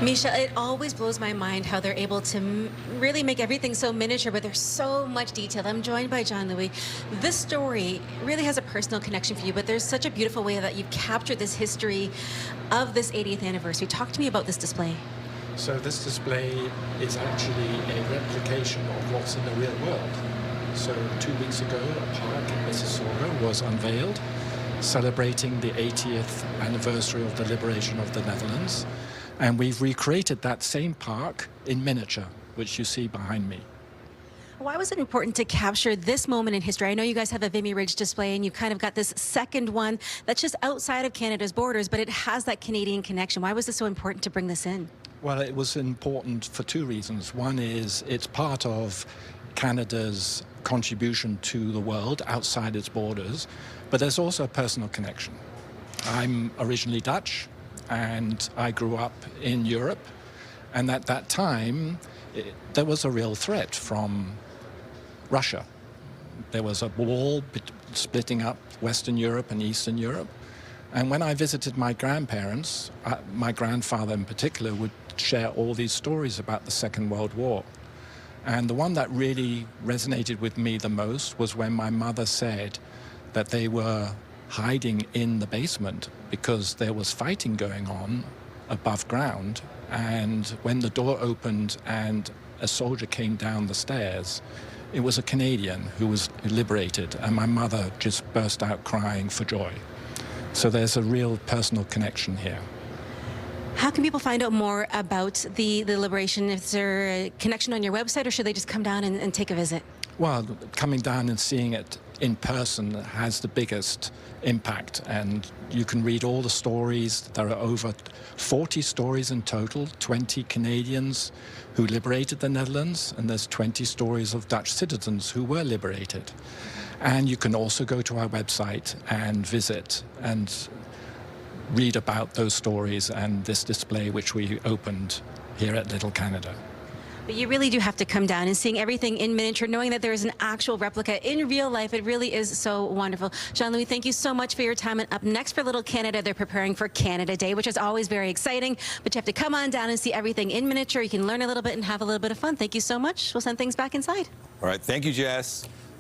Misha, it always blows my mind how they're able to really make everything so miniature, but there's so much detail. I'm joined by John Louis. This story really has a personal connection for you, but there's such a beautiful way that you've captured this history of this 80th anniversary. Talk to me about this display. So this display is actually a replication of what's in the real world. So 2 weeks ago, a park in Mississauga was unveiled, celebrating the 80th anniversary of the liberation of the Netherlands. And we've recreated that same park in miniature, which you see behind me. Why was it important to capture this moment in history? I know you guys have a Vimy Ridge display, and you kind of got this second one that's just outside of Canada's borders, but it has that Canadian connection. Why was this so important to bring this in? Well, it was important for two reasons. One is it's part of Canada's contribution to the world outside its borders, but there's also a personal connection. I'm originally Dutch, and I grew up in Europe, and at that time there was a real threat from Russia. There was a wall splitting up Western Europe and Eastern Europe, and when I visited my grandparents, my grandfather in particular would share all these stories about the Second World War. And the one that really resonated with me the most was when my mother said that they were hiding in the basement because there was fighting going on above ground, and when the door opened and a soldier came down the stairs, it was a Canadian who was liberated, and my mother just burst out crying for joy. So there's a real personal connection here. How can people find out more about the liberation? Is there a connection on your website, or should they just come down and take a visit? Well, coming down and seeing it in person has the biggest impact, and you can read all the stories. There are over 40 stories in total, 20 Canadians who liberated the Netherlands, and there's 20 stories of Dutch citizens who were liberated. And you can also go to our website and visit and read about those stories and this display which we opened here at Little Canada. But you really do have to come down, and seeing everything in miniature, knowing that there is an actual replica in real life, it really is so wonderful. Jean-Louis, thank you so much for your time. And up next for Little Canada, they're preparing for Canada Day, which is always very exciting. But you have to come on down and see everything in miniature. You can learn a little bit and have a little bit of fun. Thank you so much. We'll send things back inside. All right. Thank you, Jess.